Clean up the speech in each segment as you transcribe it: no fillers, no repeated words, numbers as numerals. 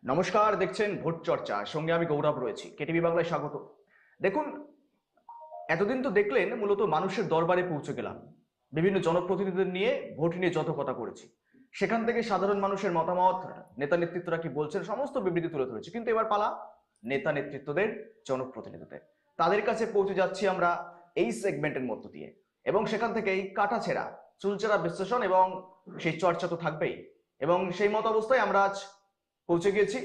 নমস্কার, দেখছেন ভোট চর্চা। সঙ্গে আমি গৌরব রয়েছি। কেটিভি বাংলায় স্বাগত। দেখুন, এতদিন তো দেখলেন মূলত মানুষের দরবারে পৌঁছে গেলাম, বিভিন্ন জনপ্রতিনিধিদের নিয়ে ভোট নিয়ে যত কথা করেছি, সেখান থেকে সাধারণ মানুষের মতামত, নেতা নেতৃত্বরা কি বলছেন, সমস্ত বিবৃতি তুলে ধরেছি। কিন্তু এবার পালা নেতা নেতৃত্বদের, জনপ্রতিনিধিদের। তাদের কাছে পৌঁছে যাচ্ছি আমরা এই সেগমেন্টের মধ্য দিয়ে, এবং সেখান থেকেই কাটাছেঁড়া চুলচেরা বিশ্লেষণ এবং সেই চর্চা তো থাকবেই। এবং সেই মত অবস্থায় আমরা আজ পৌঁছে গিয়েছি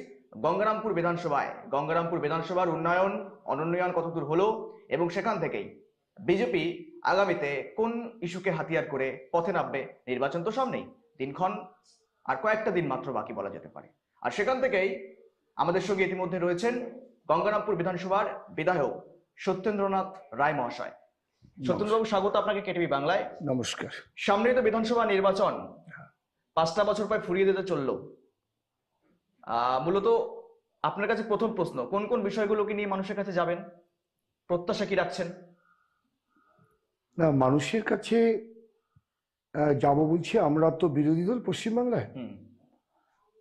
গঙ্গারামপুর বিধানসভায়। গঙ্গারামপুর বিধানসভার উন্নয়ন অনুন্নয়ন কতদূর হলো, এবং সেখান থেকেই বিজেপি আগামীতে কোন ইস্যুকে হাতিয়ার করে পথে নামবে। নির্বাচন তো সামনেই, দিনক্ষণ আর কয়েকটা দিন মাত্র বাকি বলা যেতে পারে। আর সেখান থেকেই আমাদের সঙ্গে ইতিমধ্যে রয়েছেন গঙ্গারামপুর বিধানসভার বিধায়ক সত্যেন্দ্রনাথ রায় মহাশয়। সত্যেন্দ্রবাবু, স্বাগত আপনাকে কেটিভি বাংলায়। নমস্কার। সামনেই তো বিধানসভা নির্বাচন, 5টা বছর প্রায় ফুরিয়ে দিতে চললো। মূলত আপনার কাছে প্রথম প্রশ্ন, কোন কোন বিষয়গুলোকে নিয়ে মানুষের কাছে যাবেন, প্রত্যাশা কি রাখছেন? না, মানুষের কাছে যাব বলছি, আমরা তো বিরোধী দল পশ্চিমবাংলায়।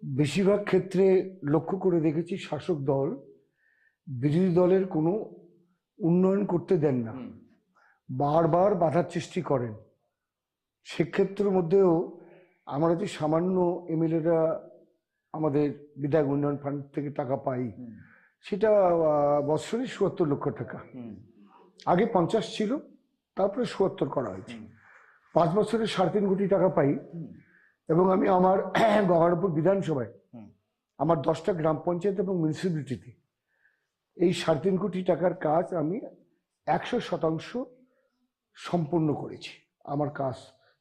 বেশিরভাগ ক্ষেত্রে লক্ষ্য করে দেখেছি শাসক দল বিরোধী দলের কোনো উন্নয়ন করতে দেন না, বারবার বাধার সৃষ্টি করেন। সেক্ষেত্রের মধ্যেও আমরা যে সামান্য এমএলএরা আমাদের বিধায়ক উন্নয়ন ফান্ড থেকে টাকা পাই, সেটা বছরে ৭৪ লক্ষ টাকা। আগে 50 ছিল, তারপরে ৭৪ করা হয়েছে। 5 বছরে 3.5 কোটি টাকা পাই। এবং আমি আমার গঙ্গারামপুর বিধানসভায় আমার 10টা গ্রাম পঞ্চায়েত এবং মিউনিসিপ্যালিটিতে এই 3.5 কোটি টাকার কাজ আমি 100% সম্পূর্ণ করেছি। আমার কাজ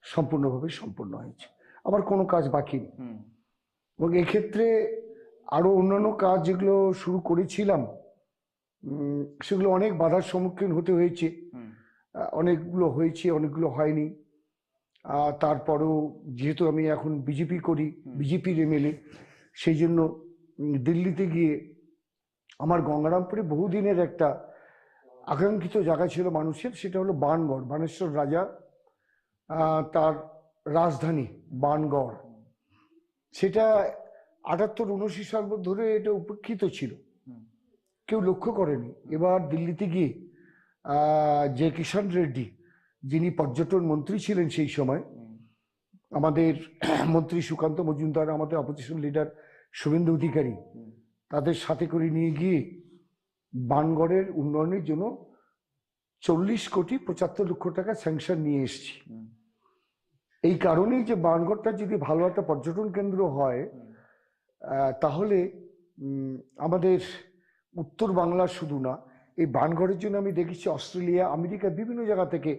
সম্পূর্ণভাবে সম্পূর্ণ হয়েছে, আমার কোনো কাজ বাকি নেই। এবং এক্ষেত্রে আরো অন্যান্য কাজ যেগুলো শুরু করেছিলাম, সেগুলো অনেক বাধার সম্মুখীন হতে হয়েছে। অনেকগুলো হয়েছে, অনেকগুলো হয়নি। তারপরেও যেহেতু আমি এখন বিজেপি করি, বিজেপির এমএলএ, সেই জন্য দিল্লিতে গিয়ে আমার গঙ্গারামপুরে বহুদিনের একটা আকাঙ্ক্ষিত জায়গা ছিল মানুষের, সেটা হলো বাণগড়। বানেশ্বর রাজা তার রাজধানী বাণগড়, সেটা 78-79 সাল ধরে এটা উপেক্ষিত ছিল, কেউ লক্ষ্য করেনি। এবার দিল্লিতে গিয়ে যে কিষাণ রেড্ডি, যিনি পর্যটন মন্ত্রী ছিলেন সেই সময়, আমাদের মন্ত্রী সুকান্ত মজুমদার, আমাদের অপোজিশন লিডার শুভেন্দু অধিকারী, তাদের সাথে করে নিয়ে গিয়ে বাণগড়ের উন্নয়নের জন্য 40,75,00,000 টাকা স্যাংশন নিয়ে এসেছি। এই কারণেই যে বাণগড়টা যদি ভালো একটা পর্যটন কেন্দ্র হয়, তাহলে আমাদের উত্তর বাংলা শুধু না, এই বাণগড়ের জন্য আমি দেখেছি অস্ট্রেলিয়া, আমেরিকা, বিভিন্ন জায়গা থেকে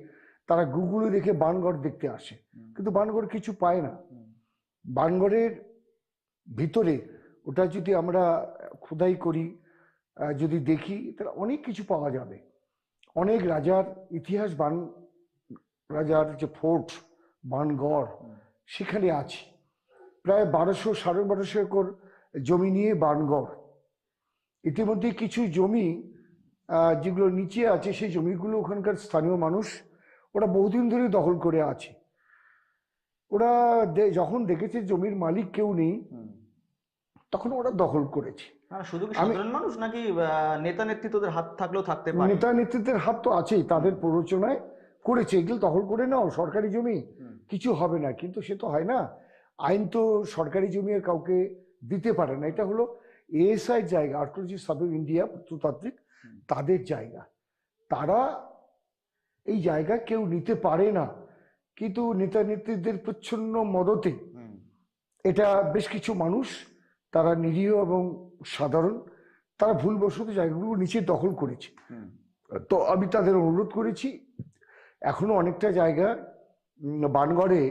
তারা গুগলে দেখে বাণগড় দেখতে আসে, কিন্তু বাণগড় কিছু পায় না। বাণগড়ের ভিতরে ওটা যদি আমরা খোদাই করি, যদি দেখি, তাহলে অনেক কিছু পাওয়া যাবে। অনেক রাজার ইতিহাস, রাজার যে ফোর্ট বাণগড়, সেখানে আছে। প্রায় 1200-1250 একর জমি নিয়ে বাণগড়। ইতিমধ্যে কিছু জমি যেগুলো নিচে আছে, সেই জমিগুলো ওখানকার স্থানীয় মানুষ, ওরা বহুদিন ধরে দখল করে আছে। ওরা যখন দেখেছে জমির মালিক কেউ নেই, তখন ওরা দখল করেছে। শুধু কি সাধারণ মানুষ, নাকি নেতা নেতৃত্বদের হাত থাকলেও থাকতে পারে? নেতা নেতৃত্বের হাত তো আছেই, তাদের প্ররোচনায় করেছে। এগুলো দখল করে নাও, সরকারি জমি, কিছু হবে না। কিন্তু সে তো হয় না, আইন তো সরকারি জমি আর কাউকে দিতে পারে না। এটা হলো এএসআই জায়গা, আর্কিওলজি সার্ভে অফ ইন্ডিয়া, প্রত্নতাত্ত্বিক, তাদের জায়গা। তারা এই জায়গা কেউ নিতে পারে না। কিন্তু নেতা নেত্রীদের প্রচ্ছন্ন মদতে এটা বেশ কিছু মানুষ, তারা নিরীহ এবং সাধারণ, তারা ভুলবশত জায়গাগুলো নিচে দখল করেছে। তো আমি তাদের অনুরোধ করেছি, এখনো অনেকটা জায়গা বাণগড়ে,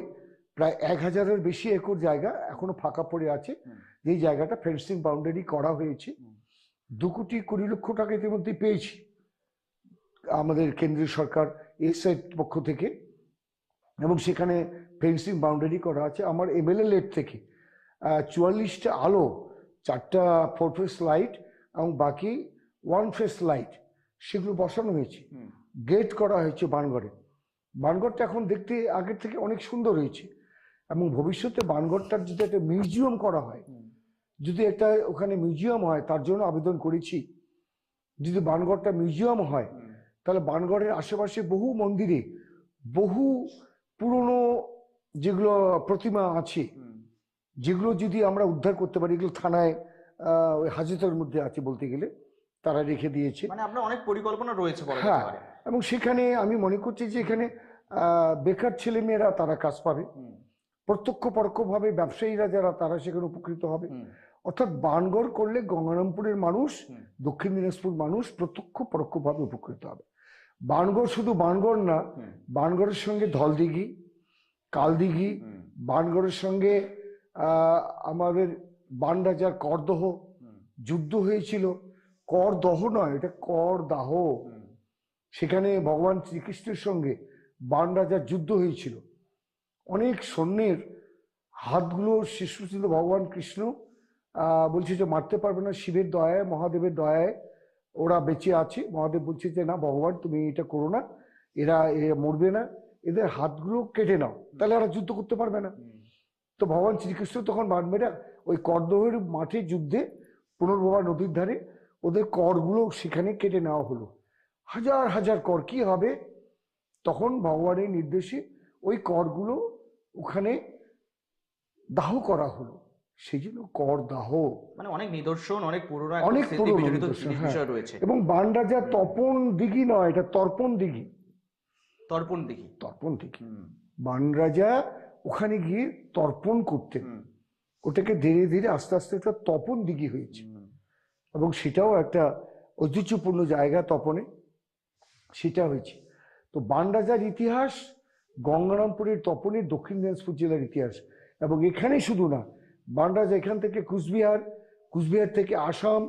প্রায় 1000-এর বেশি একর জায়গা এখনো ফাঁকা পড়ে আছে, যেই জায়গাটা ফেন্সিং বাউন্ডারি করা হয়েছে। 2,20,00,000 টাকা ইতিমধ্যে পেয়েছি আমাদের কেন্দ্রীয় সরকার এসআই পক্ষ থেকে, এবং সেখানে ফেন্সিং বাউন্ডারি করা আছে। আমার এমএলএ লেট থেকে 44টা আলো, 4টা 4 ফেস লাইট এবং বাকি 1 ফেস লাইট, সেগুলো বসানো হয়েছে। গেট করা হয়েছে বাণগড়ে। বাণগড়টা এখন দেখতে আগের থেকে অনেক সুন্দর হয়েছে, এবং ভবিষ্যতে বাণগড়টার যদি একটা মিউজিয়াম করা হয়, যদি একটা ওখানে মিউজিয়াম হয় তার জন্য আবেদন করেছি। যদি বাণগড়টা মিউজিয়াম হয় তাহলে বাণগড়ের আশেপাশে বহু মন্দিরে বহু পুরনো যেগুলো প্রতিমা আছে, যেগুলো যদি আমরা উদ্ধার করতে পারি, এগুলো থানায় ওই হাজতের মধ্যে আছে বলতে গেলে, তারা রেখে দিয়েছে। মানে আপনার অনেক পরিকল্পনা রয়েছে বলা যেতে হ্যাঁ, পারে। এবং সেখানে আমি মনে করছি যে এখানে বেকার ছেলেমেয়েরা তারা কাজ পাবে, প্রত্যক্ষ পরোক্ষভাবে ব্যবসায়ীরা যারা তারা সেখানে উপকৃত হবে। অর্থাৎ বাণগড় করলে গঙ্গারামপুরের মানুষ, দক্ষিণ দিনাজপুর মানুষ প্রত্যক্ষ পরোক্ষভাবে উপকৃত হবে। বাণগড় শুধু বাণগড় না, বাণগড়ের সঙ্গে ধলদিঘি, কালদিঘি, বাণগড়ের সঙ্গে আমাদের বাণরাজার করদহ যুদ্ধ হয়েছিল। করদহ নয়, এটা করদাহ। সেখানে ভগবান শ্রীকৃষ্ণের সঙ্গে বাণরাজার যুদ্ধ হয়েছিল। অনেক সৈন্যের হাতগুলো শেষ ছিল, ভগবান কৃষ্ণ বলছে যে মারতে পারবে না, শিবের দয়ায় মহাদেবের দয়ায় ওরা বেঁচে আছে। মহাদেব বলছে যে না ভগবান তুমি এটা করো না, এরা মরবে না, এদের হাতগুলো কেটে নাও, তাহলে এরা যুদ্ধ করতে পারবে না। তো ভগবান শ্রীকৃষ্ণ তখন বাণমেরা ওই করদহের মাঠে যুদ্ধে পুনর্ভবা নদীর ধারে ওদের করগুলো সেখানে কেটে নেওয়া হলো। হাজার হাজার কর, কি হবে তখন ভগবানের নির্দেশে ওই করগুলো ওখানে দাহ করা হলো, সেই জন্য কর দাহ। মানে অনেক নিদর্শন, অনেক পুরনো, অনেক পুরনো বিষয় রয়েছে। এবং বাণরাজা তপন দিঘি নয়, এটা তর্পণ দিঘি। তর্পণ দিঘি, তর্পণ দিঘি। বাণরাজা ওখানে গিয়ে তর্পণ করতেন, ওটাকে ধীরে ধীরে আস্তে আস্তে একটা তপন দিঘি হয়েছে, এবং সেটাও একটা ঐতিহ্যপূর্ণ জায়গা তপনে, সেটা হয়েছে। তো বাণরাজার ইতিহাস, গঙ্গারামপুরের তপনের দক্ষিণ দিনাজপুর জেলার ইতিহাস। এবং এখানে শুধু না, বাণরাজা এখান থেকে কুচবিহার, কুচবিহার থেকে আসাম,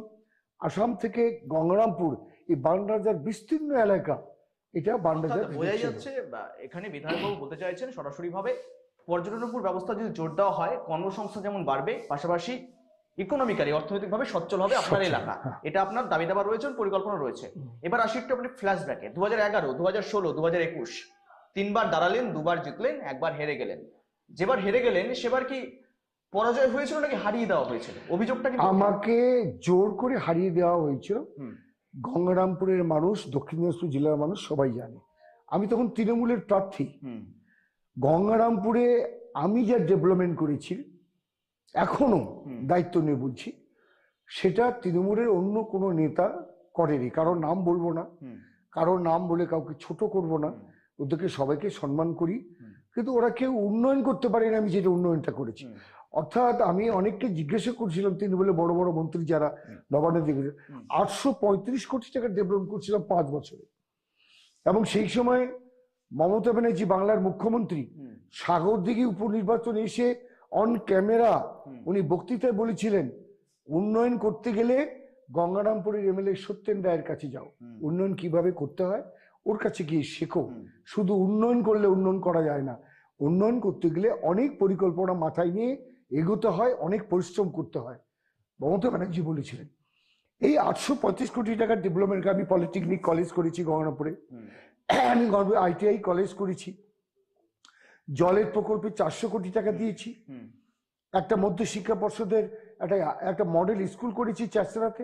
আসাম থেকে গঙ্গারামপুর, এই বাণরাজার বিস্তীর্ণ এলাকা, এটা বাণরাজার। বোঝাই যাচ্ছে এখানে বিধায়কবাবু বলতে চাইছেন সরাসরি ভাবে পর্যটনের উপর ব্যবস্থা যদি জোর দেওয়া হয়, কর্মসংস্থান যেমন বাড়বে, পাশাপাশি ইকোনমিক্যালি অর্থনৈতিকভাবে সচ্ছল হবে আপনার এলাকা। এটা আপনার দাবি দাবা রয়েছে, পরিকল্পনা রয়েছে। এবার আসি একটু আপনি ফ্ল্যাশব্যাকে। 2011, 2016, 2021 তিনবার দাঁড়ালেন, দুবার জিতলেন, একবার হেরে গেলেন। যেবার হেরে গেলেন সেবার কি পরাজয় হয়েছিল নাকি হারিয়ে দেওয়া হয়েছিল? অভিযোগটা কি? আমাকে জোর করে হারিয়ে দেওয়া হয়েছিল। গঙ্গারামপুরের মানুষ, দক্ষিণ দিনাজপুর জেলার মানুষ সবাই জানে আমি তখন তৃণমূলের প্রার্থী। গঙ্গারামপুরে আমি যা ডেভেলপমেন্ট করেছি, এখনো দায়িত্ব নিয়ে বলছি, সেটা তৃণমূলের অন্য কোনো নেতা করেনি। কারোর নাম বলবো না, কারোর নাম বলে কাউকে ছোট করব না, ওদেরকে সবাইকে সম্মান করি, কিন্তু ওরা কেউ উন্নয়ন করতে পারে না আমি যেটা উন্নয়নটা করেছি। অর্থাৎ আমি অনেককে জিজ্ঞাসা করছিলাম, তৃণমূলে বড় বড় মন্ত্রী যারা নবান্নের দিকে, 835 কোটি টাকা ডেভেলপমেন্ট করছিলাম 5 বছরে। এবং সেই সময় মমতা ব্যানার্জি বাংলার মুখ্যমন্ত্রী সাগরদিঘি উপনির্বাচনে এসে অন ক্যামেরা উনি বক্তৃতায় বলেছিলেন, উন্নয়ন করতে গেলে গঙ্গারামপুরের এমএলএ সত্যেন রায়ের কাছে যাও, উন্নয়ন কিভাবে করতে হয় ওর কাছে গিয়ে শেখো। শুধু উন্নয়ন করলে উন্নয়ন করা যায় না, উন্নয়ন করতে গেলে অনেক পরিকল্পনা মাথায় নিয়ে এগোতে হয়, অনেক পরিশ্রম করতে হয়, মমতা ব্যানার্জি বলেছিলেন। এই 835 কোটি টাকার ডেভেলপমেন্ট, আমি পলিটেকনিক কলেজ করেছি গঙ্গারামপুরে, আমি আইটিআই কলেজ করেছি, জলের প্রকল্পে 400 কোটি টাকা দিয়েছি, একটা মধ্য শিক্ষা পর্ষদের একটা মডেল স্কুল করেছি চারসারাতে।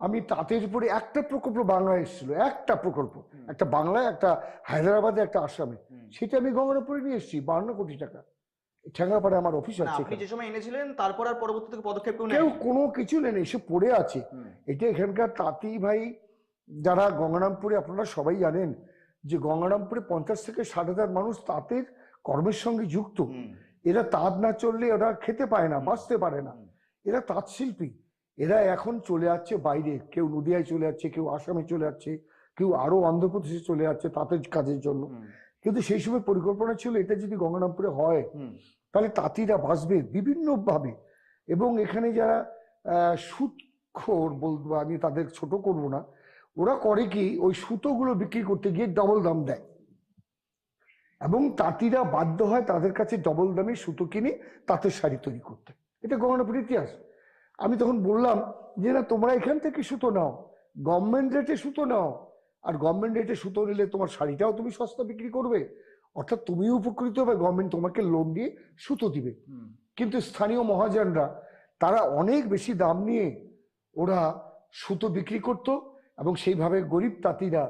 আমি তাঁতের উপরে একটা প্রকল্প বাংলায় এসেছিল, একটা প্রকল্প, একটা বাংলায়, একটা হায়দ্রাবাদে, একটা আসামে, সেটা আমি গঙ্গারামপুরে নিয়ে এসেছি 52 কোটি টাকা। ঠ্যাঙ্গাপাড়ে আমার অফিস আছে। আপনি যে সময় এনেছিলেন তারপর আর পরবর্তী থেকে পদক্ষেপ কেউ কোনো কিছু নেই, এসে পড়ে আছে। এটা এখানকার তাঁতি ভাই যারা গঙ্গারামপুরে, আপনারা সবাই জানেন যে গঙ্গারামপুরে 50 থেকে 60,000 মানুষ তাঁতের কর্মের সঙ্গে যুক্ত। এরা তাঁত না চললে ওরা খেতে পায় না, বাঁচতে পারে না। এরা তাঁত শিল্পী, এরা এখন চলে যাচ্ছে বাইরে, কেউ নদিয়ায় চলে যাচ্ছে, কেউ আসামে চলে যাচ্ছে, কেউ আরো অন্ধ্রপ্রদেশে চলে যাচ্ছে তাঁতের কাজের জন্য। কিন্তু সেই সময় পরিকল্পনা ছিল এটা যদি গঙ্গারামপুরে হয় তাহলে তাঁতিরা বাঁচবে বিভিন্ন ভাবে। এবং এখানে যারা সুদখোর বলবো, আমি তাদের ছোট করব না, ওরা করে কি ওই সুতোগুলো বিক্রি করতে গিয়ে ডবল দাম দেয়, এবং তাঁতিরা বাধ্য হয় তাদের কাছে ডবল দামে সুতো কিনে তাঁতের শাড়ি তৈরি করতে। এটা গঙ্গারামপুরের ইতিহাস। আমি তখন বললাম যে না, তোমরা এখান থেকে সুতো নাও, গভর্নমেন্ট রেটে সুতো নাও, আর গভর্নমেন্ট রেটে সুতো নিলে তোমার শাড়িটাও তুমি সস্তা বিক্রি করবে, অর্থাৎ তুমিও উপকৃত হবে, গভর্নমেন্ট তোমাকে লোন দিয়ে সুতো দিবে। কিন্তু স্থানীয় মহাজনরা তারা অনেক বেশি দাম নিয়ে ওরা সুতো বিক্রি করত, এবং সেইভাবে গরিব তাঁতিরা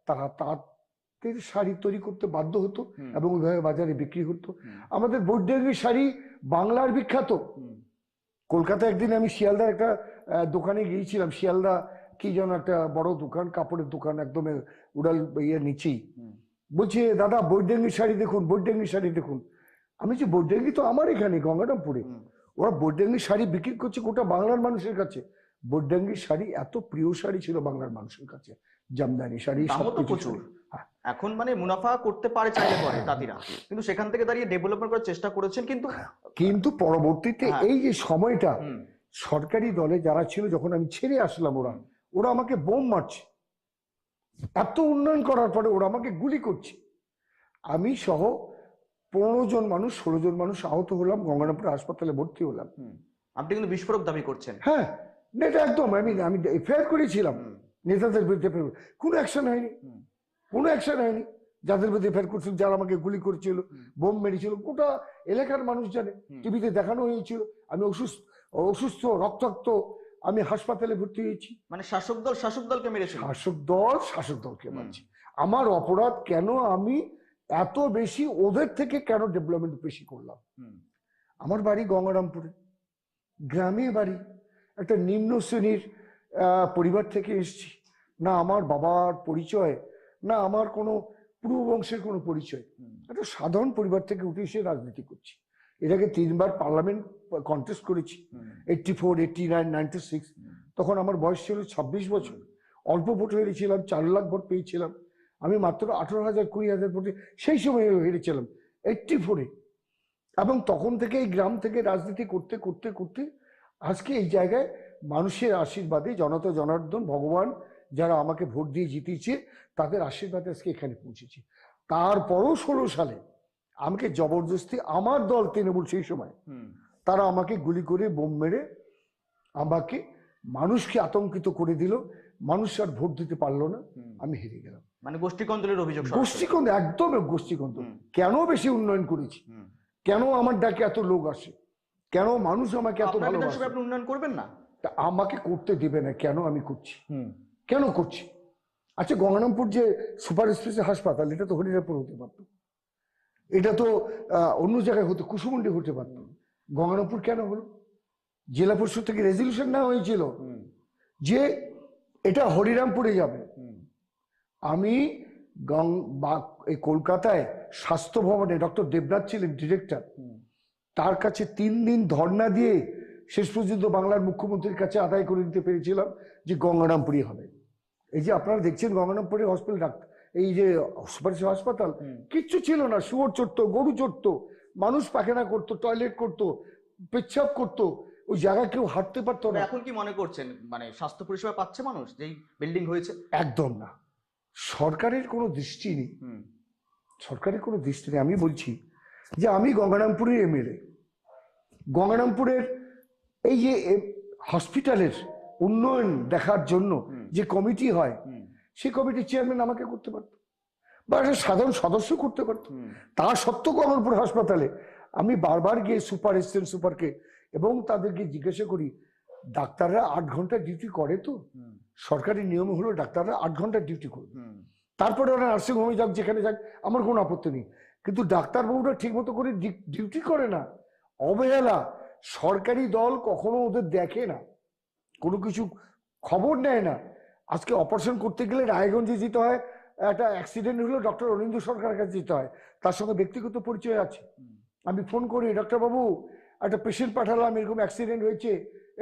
তারা তাঁতের শাড়ি তৈরি করতে বাধ্য হতো এবং ওইভাবে বাজারে বিক্রি হতো। আমাদের বৈদেহী শাড়ি বাংলার বিখ্যাত। কলকাতা একদিন আমি শিয়ালদার একটা দোকানে গিয়েছিলাম, শিয়ালদা কি যেন একটা বড় দোকান, কাপড়ের দোকান, একদম উড়াল ইয়ের নিচেই। বলছে, দাদা বৈদেহী শাড়ি দেখুন, বৈদেহী শাড়ি দেখুন। আমি যে বৈদেহী তো আমার এখানে গঙ্গারামপুরে, ওরা বৈদেহী শাড়ি বিক্রি করছে গোটা বাংলার মানুষের কাছে। বৈদেহী শাড়ি এত প্রিয় শাড়ি ছিল বাংলার মানুষের কাছে, জামদানি শাড়ি প্রচুর। এখন মানে মুনাফা করতে পারে চাইলে পরে তাঁতিরা, কিন্তু সেখান থেকে দাঁড়িয়ে ডেভেলপমেন্ট করার চেষ্টা করেছেন। কিন্তু পরবর্তীতে এই যে সময়টা সরকারি দলে যারা ছিল, যখন আমি ছেড়ে আসলাম, ওরা আমাকে বোম মারছে। এত উন্নয়ন করার পরে ওরা আমাকে গুলি করছে। আমি সহ 15 জন মানুষ, 16 জন মানুষ আহত হলাম, গঙ্গারামপুর হাসপাতালে ভর্তি হলাম। আপনি কিন্তু বিস্ফোরক দাবি করছেন। হ্যাঁ, এটা একদম আমি এফআইআর করেছিলাম নেতাদের বিরুদ্ধে, কোনো অ্যাকশন হয়নি, কোনো অ্যাকশন হয়নি। যাদের বিরুদ্ধে এফআইআর করছিল, যারা আমাকে গুলি করেছিল, বোম মেরেছিল, গোটা এলাকার মানুষ জানে, টিভিতে দেখানো হয়েছিল। আমি অসুস্থ রক্তাক্ত, আমি হাসপাতালে ভর্তি হয়েছি। মানে শাসক দলকে মেরেছে, শাসক দলকে মারছে। আমার অপরাধ কেন? আমি এত বেশি ওদের থেকে কেন ডেভেলপমেন্ট বেশি করলাম? আমার বাড়ি গঙ্গারামপুরে, গ্রামে বাড়ি, একটা নিম্ন শ্রেণীর পরিবার থেকে এসেছি। না আমার বাবার পরিচয়, না আমার কোনো পূর্ব বংশের কোনো পরিচয়। একটা সাধারণ পরিবার থেকে উঠে এসে রাজনীতি করছি। এর আগে 3 বার পার্লামেন্ট কন্টেস্ট করেছি, 84, 89, 96। তখন আমার বয়স ছিল 26 বছর। অল্প ভোট হেরেছিলাম, 4 লাখ ভোট পেয়েছিলাম। আমি মাত্র 18,000, 20,000 ভোটে সেই সময় হেরেছিলাম 84-এ। এবং তখন থেকে এই গ্রাম থেকে রাজনীতি করতে করতে করতে আজকে এই জায়গায় মানুষের আশীর্বাদে, জনতা জনার্দন, ভগবান যারা আমাকে ভোট দিয়ে জিতিয়েছে, তাদের আশীর্বাদে আজকে এখানে পৌঁছেছি। তারপরও 16 সালে আমাকে জবরদস্তি আমার দল তৃণমূল, সেই সময় তারা আমাকে গুলি করে বোম মেরে আমাকে, মানুষকে আতঙ্কিত করে দিল। মানুষ আর ভোট দিতে পারলো না, আমি হেরে গেলাম। মানে গোষ্ঠীকন্দলের অভিযোগ। গোষ্ঠীকন্দল, একদম গোষ্ঠীকন্দল। কেন বেশি উন্নয়ন করেছি? কেন আমার ডাকে এত লোক আসে? কেন মানুষ আমাকে এত ভালোবাসে? আপনি উন্নয়ন করবেন না, আমাকে করতে দিবে না, কেন আমি করছি? কেন করছি? আচ্ছা, গঙ্গারামপুর যে সুপার স্পেশাল হাসপাতাল, এটা তো হরিরামপুর হতে পারত, এটা তো অন্য জায়গায় হতো, কুসুমুন্ডি হতে পারত। গঙ্গারামপুর কেন হলো? জেলা পরিষদ থেকে রেজলিউশন নেওয়া হয়েছিল যে এটা হরিরামপুরে যাবে। আমি এই কলকাতায় স্বাস্থ্য ভবনে, ডক্টর দেবনাথ ছিলেন ডিরেক্টর, তার কাছে 3 দিন ধর্ণা দিয়ে শেষ পর্যন্ত বাংলার মুখ্যমন্ত্রীর কাছে আদায় করে নিতে পেরেছিলাম যে গঙ্গারামপুরই হবে। এই যে আপনারা দেখছেন গঙ্গারামপুরে হসপিটাল, এই যে সুপার হাসপাতাল, কিচ্ছু ছিল না। শুয়োর চড়তো, গরু চড়তো, মানুষ পায়খানা করতো, টয়লেট করতো, পেচ্ছাপ করতো, ওই জায়গায় কেউ হাঁটতে পারতো না। এখন কি মনে করছেন, মানে স্বাস্থ্য পরিষেবা পাচ্ছে মানুষ যেই বিল্ডিং হয়েছে? একদম না, সরকারের কোনো দৃষ্টি নেই, সরকারের কোনো দৃষ্টি নেই। আমি বলছি যে আমি গঙ্গারামপুরের এমএলএ, গঙ্গারামপুরের এই যে হসপিটালের উন্নয়ন দেখার জন্য যে কমিটি হয়, সেই কমিটির চেয়ারম্যান আমাকে করতে পারতো, বা একটা সাধারণ সদস্য করতে পারতো। তা সত্ত্বেও গঙ্গারামপুর হাসপাতালে আমি বারবার গিয়ে সুপার, অ্যাসিস্ট্যান্ট সুপারকে এবং তাদেরকে জিজ্ঞাসা করি, ডাক্তাররা 8 ঘন্টা ডিউটি করে তো? সরকারি নিয়ম হলো ডাক্তাররা 8 ঘন্টা ডিউটি করবে, তারপরে ওরা নার্সিং হোমে যাক, যেখানে যাক, আমার কোনো আপত্তি নেই। কিন্তু ডাক্তারবাবুরা ঠিক মতো করে ডিউটি করে না, অবহেলা। সরকারি দল কখনো ওদের দেখে না, কোনো কিছু খবর নেয় না। আজকে অপারেশন করতে গেলে রায়গঞ্জে যেতে হয়, একটা অ্যাক্সিডেন্ট হলো ডক্টর অনিন্দ সরকারের কাছে যেতে হয়, তার সঙ্গে ব্যক্তিগত পরিচয় আছে। আমি ফোন করি, ডাক্তার বাবু একটা পেশেন্ট পাঠালাম, এরকম অ্যাক্সিডেন্ট হয়েছে,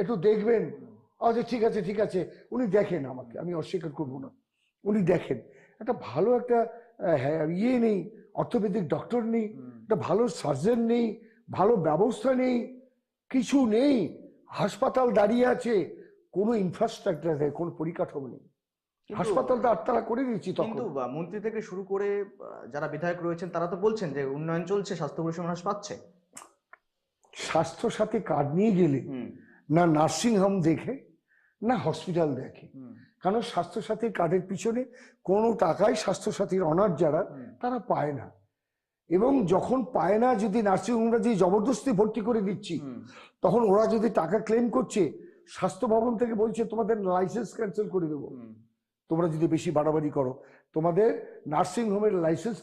একটু দেখবেন। আচ্ছা ঠিক আছে ঠিক আছে। উনি দেখেন আমাকে, আমি অস্বীকার করবো না, উনি দেখেন। একটা ভালো একটা ইয়ে নেই, অর্থোপেডিক ডক্টর নেই, একটা ভালো সার্জন নেই, ভালো ব্যবস্থা নেই, কিছু নেই। হাসপাতাল দাঁড়িয়ে আছে, কোনো ইনফ্রাস্ট্রাকচার নেই, কোনো পরিকাঠামো নেই। হাসপাতালটা আটতলা করে দিয়েছি। কিন্তু মন্ত্রী থেকে শুরু করে যারা বিধায়ক রয়েছেন তারা তো বলছেন যে উন্নয়ন চলছে, স্বাস্থ্য পরিষেবা মানুষ পাচ্ছে। স্বাস্থ্য সাথী কার্ড নিয়ে গেলে না নার্সিং হোম দেখে, না হসপিটাল দেখে। কারণ স্বাস্থ্য সাথীর কার্ডের পিছনে কোনো টাকাই স্বাস্থ্য সাথীর অনার যারা, তারা পায় না। এবং যখন পায় না, যদি নার্সিংহোমরা যে জবরদস্তি ভর্তি করে দিচ্ছি, তখন ওরা যদি টাকা ক্লেম করছে, স্বাস্থ্য ভবন থেকে বলছে তোমাদের লাইসেন্স ক্যান্সেল করে দেবো, তোমরা যদি বেশি বাড়াবাড়ি করো তোমাদের নার্সিং হোমের লাইসেন্স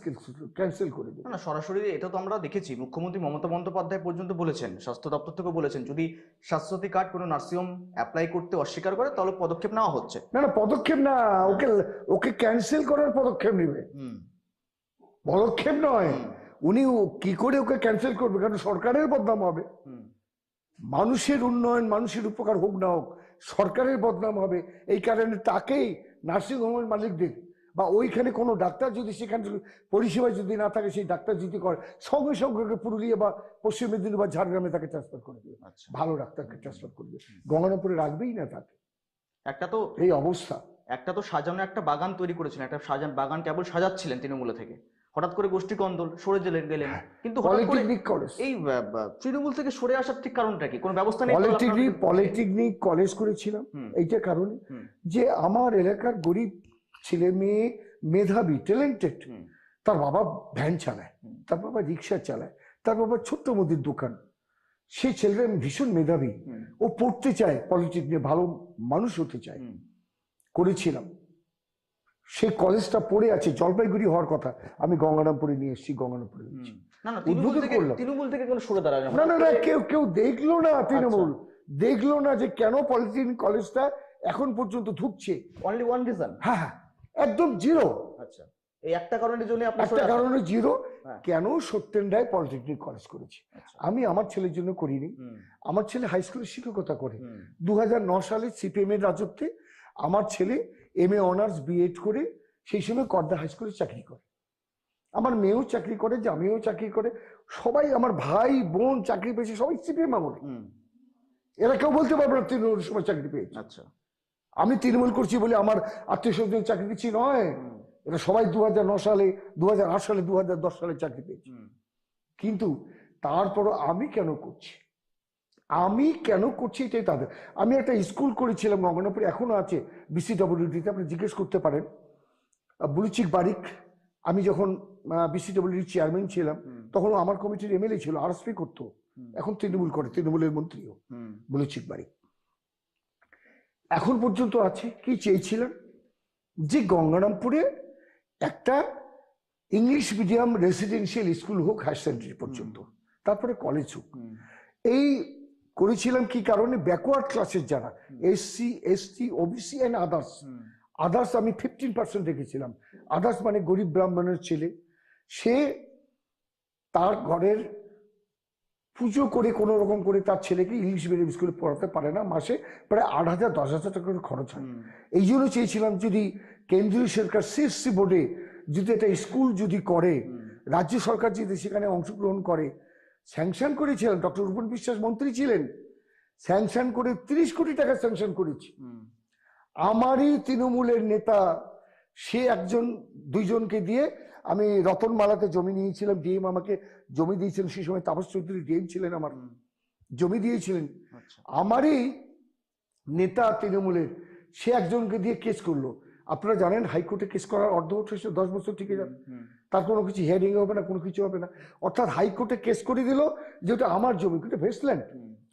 ক্যান্সেল করে দেবো। না, সরাসরি এটা তো আমরা দেখেছি, মুখ্যমন্ত্রী মমতা বন্দ্যোপাধ্যায় পর্যন্ত বলেছেন, স্বাস্থ্য দপ্তর থেকে বলেছেন, যদি স্বাস্থ্যসাথী কার্ড কোনো নার্সিংহোম অ্যাপ্লাই করতে অস্বীকার করে তাহলে পদক্ষেপ নেওয়া হচ্ছে। না না, পদক্ষেপ না, ওকে ওকে ক্যান্সেল করার পদক্ষেপ নেবে, পদক্ষেপ নয়। উনি কি করে ওকে ক্যান্সেল করবে? কারণ সরকারের বদনাম হবে, মানুষের উন্নয়ন মানুষের উপকার হোক না হোক সরকারের বদনাম হবে। এই কারণে তাকেই নার্সিং হোমের মালিকদের বা ওইখানে কোনো ডাক্তার যদি সেখানে পরিষেবায় যদি না থাকে, সেই ডাক্তার যদি করে সঙ্গে সঙ্গে পুরুলিয়া বা পশ্চিম মেদিনীপুর বা ঝাড়গ্রামে তাকে ট্রান্সফার করে দেবে, ভালো ডাক্তারকে ট্রান্সফার করবে, গঙ্গারামপুরে রাখবেই না তাকে। একটা তো এই অবস্থা। একটা তো সাজানো একটা বাগান তৈরি করেছিলেন, একটা বাগান কেবল সাজাচ্ছিলেন তৃণমূল থেকে, হঠাৎ করে গোষ্ঠী কন্দল সরে গেলেন, কিন্তু পলিটেকনিক কলেজ, এই তৃণমূল থেকে সরে আসার ঠিক কারণটা কি? কোনো ব্যবস্থা নেই? পলিটেকনিক কলেজ করেছিলাম এইটা কারণে যে আমার এলাকার গরিব ছেলে মেয়ে, মেধাবী, ট্যালেন্টেড, তার বাবা ভ্যান চালায়, তার বাবা রিক্সা চালায়, তার বাবা ছোট্ট মুদির দোকান, সেই ছেলেটা ভীষণ মেধাবী, ও পড়তে চায়, পলিটেকনিক ভালো মানুষ হতে চায়, করেছিলাম। সেই কলেজটা পড়ে আছে, জলপাইগুড়ি হওয়ার কথা, আমি গঙ্গারামপুরে নিয়ে এসেছি, গঙ্গারামপুরে তৃণমূল থেকে কোনো সরে দাঁড়ায় না না না, কেউ দেখলো না, তৃণমূল দেখলো না যে কেন পলিটেকনিক কলেজটা এখন পর্যন্ত ঢুকছে। Only one reason? হ্যাঁ, একদম জিরো। আচ্ছা, এই একটা কারণের জন্য একটা কারণে জিরো। কেন? সত্যেন রায় পলিটেকনিক কলেজ করেছে, আমি আমার ছেলের জন্য করিনি। আমার ছেলে হাই স্কুলে শিক্ষকতা করে, 2009 সালে সিপিএম এর রাজত্বে আমার ছেলে MA অনার্স BEd করে সেই সময় কর্দা হাই স্কুলে চাকরি করে, আমার মেয়েও চাকরি করে, জামাইও চাকরি করে, সবাই আমার ভাই বোন চাকরি পেয়েছে, সবাই সিপিএম আমলে। এরা কেউ বলতে পারবে না তৃণমূলের সময় চাকরি পেয়েছে। আচ্ছা, আমি তৃণমূল করছি বলে আমার আত্মীয় স্বজন চাকরি দিচ্ছি নয়, এরা সবাই 2009 সালে, 2008 সালে, 2010 সালে চাকরি পেয়েছে। কিন্তু তারপরও আমি কেন করছি এটাই তাদের। আমি একটা স্কুল করেছিলাম গঙ্গারামপুরে, এখনো আছে, BCWD-তে, আপনি জিজ্ঞেস করতে পারেন। বুলুচিক বারিক, আমি যখন BCWD চেয়ারম্যান ছিলাম তখন আমার কমিটির MLA ছিল, RSP করতো, এখন তৃণমূল করে, তৃণমূলের মন্ত্রীও বুলুচিক বারিক এখন পর্যন্ত আছে। কি চেয়েছিলাম? যে গঙ্গারামপুরে একটা ইংলিশ মিডিয়াম রেসিডেন্সিয়াল স্কুল হোক, হায়ার সেকেন্ডারি পর্যন্ত, তারপরে কলেজ হোক। এই করেছিলাম কি কারণে? ব্যাকওয়ার্ড ক্লাসের যারা SC ST OBC and others আমি 15% রেখেছিলাম। আদার্স মানে গরিব ব্রাহ্মণের ছেলে, সে তার ঘরের পুজো করে কোনো রকম করে তার ছেলেকে ইংলিশ মিডিয়াম স্কুলে পড়াতে পারে না, মাসে প্রায় 8,000-10,000 টাকা করে খরচ হয়। এই জন্য চেয়েছিলাম যদি কেন্দ্রীয় সরকার CSC বোর্ডে যদি একটা স্কুল যদি করে, রাজ্য সরকার যদি সেখানে অংশগ্রহণ করে, স্যাংশন করেছিলাম, ডক্টর রূপন বিশ্বাস মন্ত্রী ছিলেন, স্যাংশন করে 30 কোটি টাকা স্যাংশন করেছি। আমারই তৃণমূলের নেতা, সে দুইজনকে দিয়ে আমি রতনমালাতে জমি নিয়েছিলাম, ডিএম আমাকে জমি দিয়েছিলেন, সেই সময় তাপস চৌধুরী ডিএম ছিলেন, আমার জমি দিয়েছিলেন। আমারই নেতা তৃণমূলের, সে একজনকে দিয়ে কেস করলো। আপনারা জানেন হাইকোর্টে কেস করার 10 বছর টিকে যাবে, তার কোনো কিছু হিয়ারিং হবে না, কোনো কিছু হবে না। অর্থাৎ হাইকোর্টে কেস করে দিল যে ওটা আমার জমি, কিন্তু ভেস্টল্যান্ড,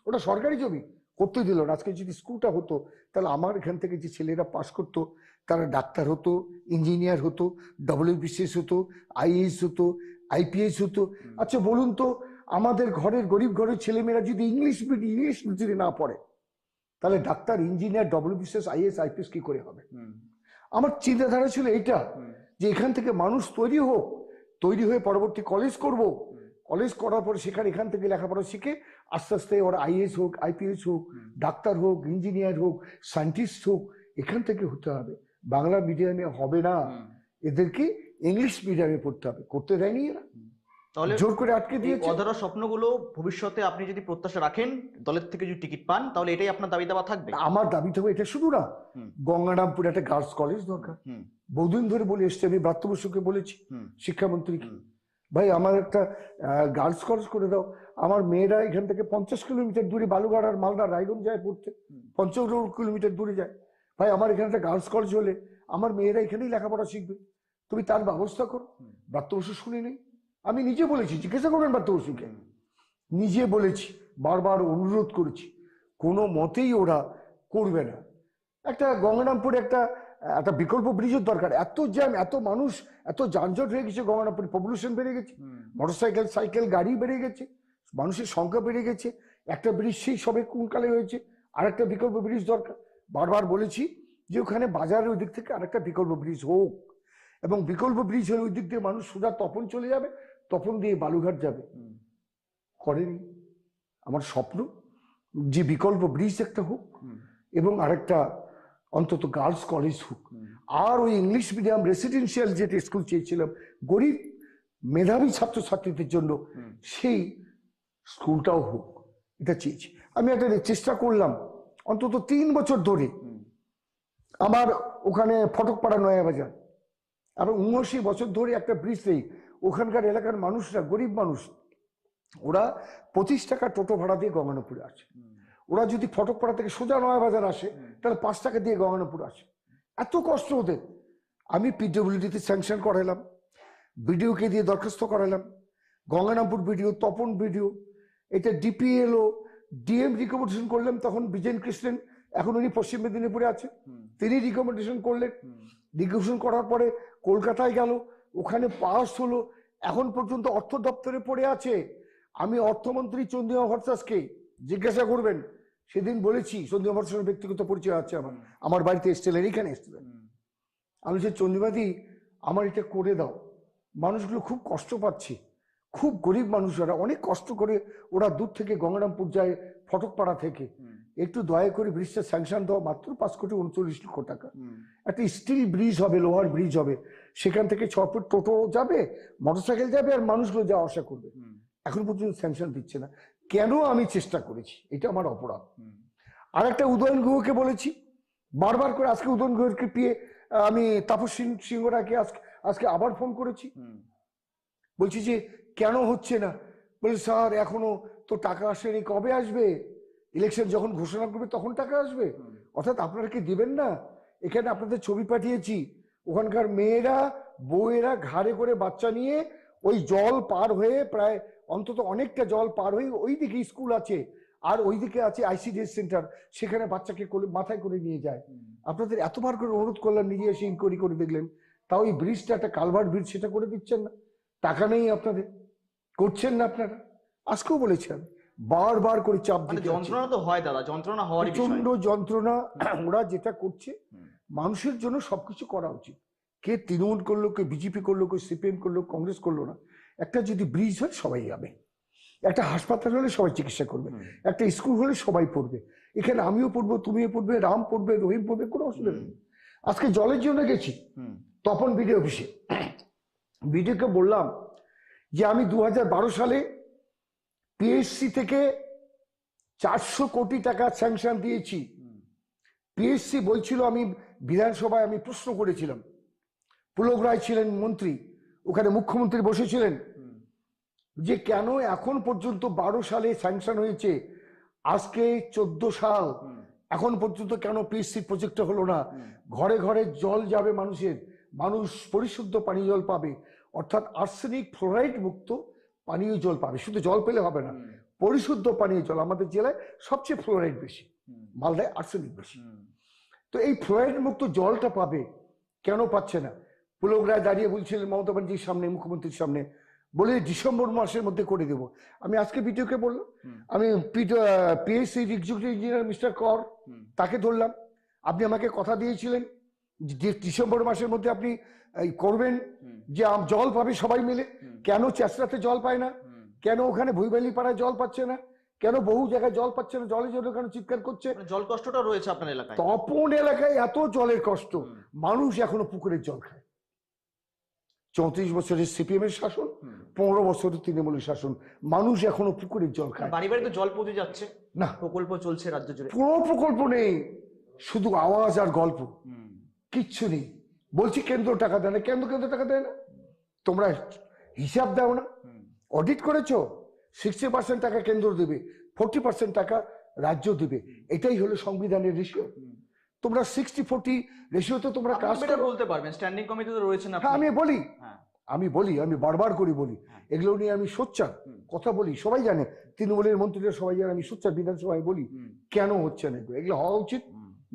ওটা সরকারি জমি, করতে দিল না। আজকে যদি স্কুলটা হতো তাহলে আমার এখান থেকে যে ছেলেরা পাস করতো তারা ডাক্তার হতো, ইঞ্জিনিয়ার হতো, WBCS হতো, IAS হতো, IPS হতো। আচ্ছা বলুন তো, আমাদের ঘরের গরিব ঘরের ছেলেমেয়েরা যদি ইংলিশ যদি না পড়ে, তাহলে doctor, engineer, WBCS, IAS, IPS কি করে হবে? আমার চিন্তাধারা ছিল এইটা, যে এখান থেকে মানুষ তৈরি হয়ে পরবর্তী কলেজ করব, কলেজ করার পরে এখান থেকে লেখাপড়া শিখে আস্তে আস্তে ওরা IAS হোক, IPS হোক, ডাক্তার হোক, ইঞ্জিনিয়ার হোক, সায়েন্টিস্ট হোক, এখান থেকে হতে হবে। বাংলা মিডিয়ামে হবে না, এদেরকে ইংলিশ মিডিয়ামে পড়তে হবে। করতে দেয়নি এরা, তাহলে জোর করে আটকে দিয়েছে। অধরা স্বপ্নগুলো ভবিষ্যতে আপনি যদি প্রত্যাশা রাখেন, দলের থেকে যদি টিকিট পান, তাহলে এটাই আপনার দাবি দাবা থাকবে? আমার দাবি থাকবে এটা শুধু না, গঙ্গারামপুরে একটা গার্লস কলেজ দরকার। বহুদিন ধরে বলে এসছি, আমি ব্রাত্য বসুকে বলেছি, শিক্ষামন্ত্রীকে, ভাই আমার একটা গার্লস কলেজ করে দাও। আমার মেয়েরা এখান থেকে 50 কিলোমিটার দূরে বালুঘাট আর মালদা রায়গঞ্জ যায় পড়তে, 55 কিলোমিটার দূরে যায়। ভাই আমার এখানে একটা গার্লস কলেজ হলে আমার মেয়েরা এখানেই লেখাপড়া শিখবে, তুমি তার ব্যবস্থা করো। ব্রাত্য বসু শুনে নেই, আমি নিজে বলেছি, জিজ্ঞাসা করবেন পার্থ বসুকে, নিজে বলেছি, বারবার অনুরোধ করেছি, কোনো মতেই ওরা করবে না। একটা গঙ্গারামপুরে একটা একটা বিকল্প ব্রিজের দরকার। এত জ্যাম, এত মানুষ, এত যানজট হয়ে গেছে গঙ্গারামপুরে, পপুলেশন বেড়ে গেছে, মোটরসাইকেল সাইকেল গাড়ি বেড়ে গেছে, মানুষের সংখ্যা বেড়ে গেছে। একটা ব্রিজ সেই সবে কোনকালে হয়েছে, আর একটা বিকল্প ব্রিজ দরকার। বারবার বলেছি যে ওখানে বাজারের ওই দিক থেকে আরেকটা বিকল্প ব্রিজ হোক, এবং বিকল্প ব্রিজ হলে ওই দিক দিয়ে মানুষ সোজা তপন চলে যাবে, তপন দিয়ে বালুঘাট যাবে। করেনি। আমার স্বপ্ন যে বিকল্প ব্রিজ একটা হোক, এবং আরেকটা অন্তত গার্লস কলেজ হোক, আর ওই ইংলিশ মিডিয়াম রেসিডেন্সিয়াল যেটা স্কুল চেয়েছিলাম গরিব মেধাবী ছাত্রছাত্রীদের জন্য, সেই স্কুলটাও হোক, এটা চেয়েছি। আমি একটা চেষ্টা করলাম অন্তত 3 বছর ধরে। আমার ওখানে ফটকপাড়া নয়াবাজার, আর 79 বছর ধরে একটা ব্রিজ নেই। ওখানকার এলাকার মানুষরা, গরিব মানুষ, ওরা 25 টাকা টোটো ভাড়া দিয়ে গঙ্গারামপুরে আসে। ওরা যদি ফটকপাড়া থেকে সোজা নয়াবাজার আসে, তাহলে 5 টাকা দিয়ে গঙ্গারামপুর আসে। এত কষ্ট ওদের। আমি পিডব্লিউডিতে স্যাংশন করালাম, বিডিওকে দিয়ে দরখাস্ত করালাম, গঙ্গারামপুর বিডিও, তপন বিডিও, এটা ডিপিএলও, ডিএম রিকমেন্ডেশন করলাম। তখন বিজেন কৃষ্ণন, এখন উনি পশ্চিম মেদিনীপুরে আছে, তিনি রিকমেন্ডেশন করলেন। রিকমেন্ডেশন করার পরে কলকাতায় গেল, ওখানে পাস হলো, এখন পর্যন্ত অর্থ দপ্তরে পড়ে আছে। আমি অর্থমন্ত্রী চন্দ্রিমা ভট্টাচার্যকে জিজ্ঞাসা করবেন, সেদিন বলেছি, চন্দ্রিমা ভট্টাচার্যের ব্যক্তিগত পরিচয় আছে আমার বাড়িতে এসেছিলেন, এখানে এসেছিলেন। আমি যে চন্দ্রিমাদি আমার এটা করে দাও, মানুষগুলো খুব কষ্ট পাচ্ছে, খুব গরিব মানুষরা অনেক কষ্ট করে ওরা দূর থেকে গঙ্গারামপুর যায় ফটকপাড়া থেকে, একটু দয়া করে ব্রিজটা স্যাংশন দাও, মাত্র 5 কোটি 39 লক্ষ টাকা। একটা স্টিল ব্রিজ হবে, লোহার ব্রিজ হবে, সেখান থেকে 6 ফুট টোটো যাবে, মোটরসাইকেল যাবে, আর মানুষগুলো যাওয়া আসা করবে। এখন পর্যন্ত স্যাংশন দিচ্ছে না। কেন? আমি চেষ্টা করেছি, এটা আমার অপরাধ। আর একটা উদয়ন গুহকে বলেছি বারবার করে, আজকে উদয়ন গুহকে পেয়ে আমি তাপস সিংহরাকে আজকে আবার ফোন করেছি, বলছি যে কেন হচ্ছে না? বলে স্যার এখনো তো টাকা আসেনি, কবে আসবে? ইলেকশন যখন ঘোষণা করবে তখন টাকা আসবে। অর্থাৎ আপনারা কি দিবেন না? এখানে আপনাদের ছবি পাঠিয়েছি, ওখানকার মেয়েরা বউয়েরা ঘাড়ে করে বাচ্চা নিয়ে ওই জল পার হয়ে, প্রায় অন্তত অনেকটা জল পার হয়ে ওই দিকে স্কুল আছে, আর ওইদিকে আছে আইসিডিএস সেন্টার, সেখানে বাচ্চাকে মাথায় করে নিয়ে যায়। আপনাদের এতবার করে অনুরোধ করলাম, নিজে এসে ইনকোয়ারি করে দেখলেন, তাও এই ব্রিজটা একটা কালভার্ট ব্রিজ, সেটা করে দিচ্ছেন না। টাকা নেই আপনাদের, করছেন না আপনারা। আজকেও বলেছেন, বারবার করে চাপ দিতে। যন্ত্রণা তো হয় দাদা, যন্ত্রণা হওয়ারই বিষয়। প্রচন্ড যন্ত্রণা। ওরা যেটা করছে, মানুষের জন্য সবকিছু করা উচিত। কে তৃণমূল করলো, কে বিজেপি করলো, কে সিপিএম করলো, কংগ্রেস করলো না। একটা যদি ব্রিজ হয় সবাই যাবে, একটা হাসপাতাল হলে সবাই চিকিৎসা করবে, একটা স্কুল হলে সবাই পড়বে। এখানে আমিও পড়বো, তুমিও পড়বে, রাম পড়বে, রহিম পড়বে, কোনো অসুবিধা নেই। আজকে জলের জন্য গেছি তপন বিডিও অফিসে, বিডিওকে বললাম যে আমি 2012 সালে পিএসসি থেকে 400 কোটি টাকা স্যাংশন দিয়েছি। পিএসসি বলছিল, আমি বিধানসভায় আমি প্রশ্ন করেছিলাম, পুলক রায় ছিলেন মন্ত্রী, ওখানে মুখ্যমন্ত্রী বসেছিলেন, যে কেন এখন পর্যন্ত 12 সালে স্যাংশন হয়েছে, আজকে 14 সাল, এখন পর্যন্ত কেন পিএসসি প্রজেক্টটা হলো না? ঘরে ঘরে জল যাবে মানুষের, মানুষ পরিশুদ্ধ পানীয় জল পাবে, অর্থাৎ আর্সেনিক ফ্লোরাইড মুক্ত পানীয় জল পাবে। শুধু জল পেলে হবে না, পরিশুদ্ধ পানীয় জল। আমাদের জেলায় সবচেয়ে ফ্লোরাইড বেশি, মালদায় আর্সেনিক বেশি। তো এই ফ্লোরাইড মুক্ত জলটা পাবে, কেন পাচ্ছে না? পুলক রায় দাঁড়িয়ে বলছিলেন মমতা ব্যানার্জির সামনে, মুখ্যমন্ত্রীর সামনে, বলে ডিসেম্বর মাসের মধ্যে করে দেবো। আমি আজকে বিডিওকে বললাম, আমি পিএসসি এক্সিকিউটিভ ইঞ্জিনিয়ার মিস্টার কর, তাকে ধরলাম, আপনি আমাকে কথা দিয়েছিলেন যে ডিসেম্বর মাসের মধ্যে আপনি করবেন, যে জল পাবে সবাই মিলে। কেন চেষ্টাতে জল পায় না? কেন ওখানে ভুইবালি পাড়ায় জল পাচ্ছে না? কেন বহু জায়গায় জল পাচ্ছে না? জলের জন্য কেন চিৎকার করছে? জল কষ্টটা রয়েছে আপনার এলাকায়। তপন এলাকায় এত জলের কষ্ট, মানুষ এখনো পুকুরের জল খায়। 34 বছরের সিপিএম এর শাসন, 15 বছরের তৃণমূলের শাসন, মানুষ এখনো পুকুরের জল খায়। বাড়ি বাড়ি তো জল পৌঁছে যাচ্ছে না, প্রকল্প চলছে রাজ্য জুড়ে। কোনো প্রকল্প নেই, শুধু আওয়াজ আর গল্প, কিচ্ছু নেই। বলছি কেন্দ্র টাকা দেয় না, কেন্দ্র টাকা দেয় না। তোমরা হিসাব দাও না, অডিট করেছো? 60% টাকা কেন্দ্র দেবে, 40% টাকা রাজ্য দেবে, এটাই হলো সংবিধানের রেশিও। তোমরা 60-40 রেশিওতে তোমরা কাজ বলতে পারবেন, স্ট্যান্ডিং কমিটিতে রয়েছেন আপনি। হ্যাঁ, আমি বলি, আমি বলি, আমি বারবার করে বলি, হ্যাঁ। এগুলো নিয়ে আমি সোচ্চার কথা বলি, সবাই জানে, তৃণমূলের মন্ত্রীরা সবাই জানে আমি সোচ্চার বিধানসভায় বলি কেন হচ্ছে না এগুলো। এগুলো হওয়া উচিত,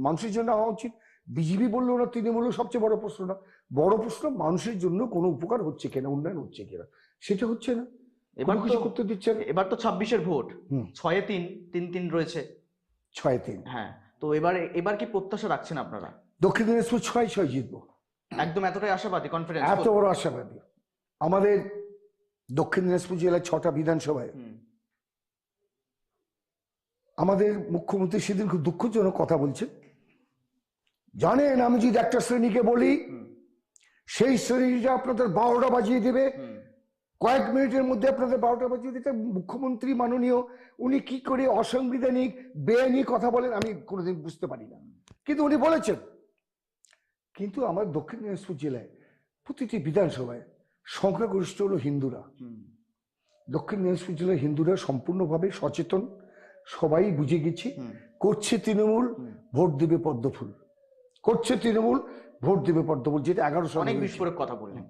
মানুষের জন্য হওয়া উচিত। বিজেপি বললো না, তৃণমূলের সবচেয়ে বড় প্রশ্ন না, বড় প্রশ্ন মানুষের জন্য কোনো উপকার হচ্ছে কিনা, উন্নয়ন হচ্ছে কিনা, সেটা হচ্ছে না, এবার কোনো কিছু করতে দিচ্ছে না। এবার তো 26-এর ভোট, 6-3, 3-3 রয়েছে। 6-3। হ্যাঁ, তো এবার কি প্রত্যাশা রাখছেন আপনারা? দক্ষিণ দিনাজপুর 6-6 জিতবো, একদম এতটাই আশাবাদী, কনফিডেন্স? এত বড় আশাবাদী। আমাদের দক্ষিণ দিনাজপুর জেলার 6টা বিধানসভায় আমাদের মুখ্যমন্ত্রী সেদিন খুব দুঃখজনক কথা বলছেন। জানেন, আমি যদি একটা শ্রেণীকে বলি, সেই শ্রেণীটা আপনাদের 12টা বাজিয়ে দেবে, কয়েক মিনিটের মধ্যে আপনাদের 12টা বাজিয়ে দিতে। মুখ্যমন্ত্রী মাননীয়, উনি কি করে অসাংবিধানিক বেআইনি কথা বলেন আমি কোনোদিন বুঝতে পারি না, কিন্তু উনি বলেছেন। কিন্তু আমার দক্ষিণ দিনাজপুর জেলায় প্রতিটি বিধানসভায় সংখ্যাগরিষ্ঠ হলো হিন্দুরা। দক্ষিণ দিনাজপুর জেলার হিন্দুরা সম্পূর্ণভাবে সচেতন, সবাই বুঝে গেছি। করছে তৃণমূল, ভোট দেবে পদ্মফুল, করছে তৃণমূল, ভোট দেবে পদ্মফুল, যেটা 11 সালে অনেক বিস্ফোরক কথা বললেন।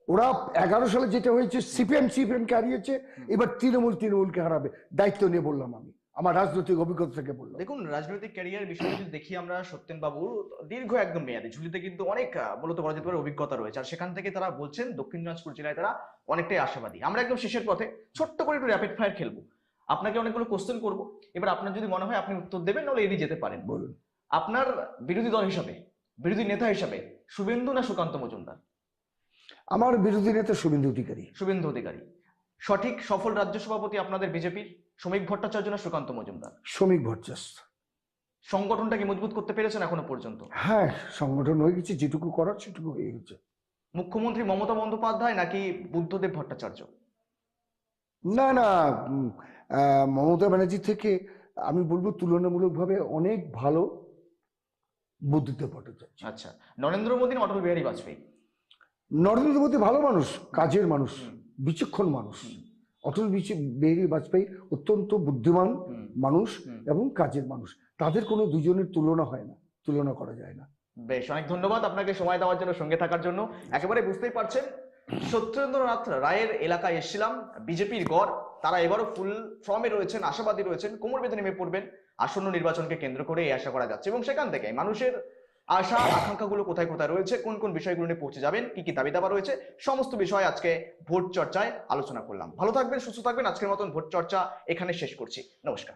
ওরা 11 সালে যেটা হয়েছে, সিপিএম কে হারিয়েছে, এবার তৃণমূলকে হারাবে। দায়িত্ব নিয়ে বললাম, আমি আমার রাজনৈতিক অভিজ্ঞতা থেকে বললাম। দেখুন, রাজনৈতিক ক্যারিয়ার বিষয়ে যদি দেখি আমরা, সত্যেন বাবু দীর্ঘ একদম মেয়াদী ঝুলিতে কিন্তু অনেক মূলত বলা যেতে পারে অভিজ্ঞতা রয়েছে, আর সেখান থেকে তারা বলছেন দক্ষিণ দিনাজপুর জেলায় তারা অনেকটাই আশাবাদী। আমরা একদম শেষের পথে, ছোট্ট করে একটু র্যাপিড ফায়ার খেলবো, আপনাকে অনেকগুলো কোশ্চেন করবো, এবার আপনার যদি মনে হয় আপনি উত্তর দেবেন, নাহলে এড়িয়ে যেতে পারেন। বলুন। আপনার বিরোধী দল হিসাবে, বিরোধী নেতা হিসাবে শুভেন্দু না সুকান্ত মজুমদার? আমার বিরোধী নেতা শুভেন্দু অধিকারী। শুভেন্দু অধিকারী। সঠিক সফল রাজ্য সভাপতি আপনাদের বিজেপির শ্রমিক ভট্টাচার্য না সুকান্ত মজুমদার? শ্রমিক ভট্টাচার্য। সংগঠনটা কি মজবুত করতে পেরেছেন এখনো পর্যন্ত? হ্যাঁ, সংগঠন হয়ে গেছে, যেটুকু করার সেটুকু হয়ে গেছে। মুখ্যমন্ত্রী মমতা বন্দ্যোপাধ্যায় নাকি বুদ্ধদেব ভট্টাচার্য? না না, মমতা ব্যানার্জি থেকে আমি বলবো তুলনামূলকভাবে অনেক ভালো বুদ্ধদেব ভট্টাচার্য। আচ্ছা, নরেন্দ্র মোদী না অটল বিহারী বাজপেয়ী? নরেন্দ্র মোদী ভালো মানুষ, কাজের মানুষ, বিচক্ষণ মানুষ। অটল বিহারী বাজপেয়ী অত্যন্ত বুদ্ধিমান মানুষ এবং কাজের মানুষ। তাদের কোনো দুজনের তুলনা হয় না, তুলনা করা যায় না। বেশ, অনেক ধন্যবাদ আপনাকে সময় দেওয়ার জন্য, সঙ্গে থাকার জন্য। একেবারে বুঝতেই পারছেন, সত্যেন্দ্রনাথ রায়ের এলাকায় এসেছিলাম, বিজেপির গড়, তারা এবারও ফুল ফর্মে রয়েছেন, আশাবাদী রয়েছেন, কোমর বেঁধে নেমে পড়বেন আসন্ন নির্বাচনকে কেন্দ্র করে, এই আশা করা যাচ্ছে। এবং সেখান থেকে মানুষের আশা আকাঙ্ক্ষাগুলো কোথায় কোথায় রয়েছে, কোন কোন বিষয়গুলো নিয়ে পৌঁছে যাবেন, কি কি দাবি দাবা রয়েছে, সমস্ত বিষয় আজকে ভোট চর্চায় আলোচনা করলাম। ভালো থাকবেন, সুস্থ থাকবেন। আজকের মতন ভোট চর্চা এখানে শেষ করছি। নমস্কার।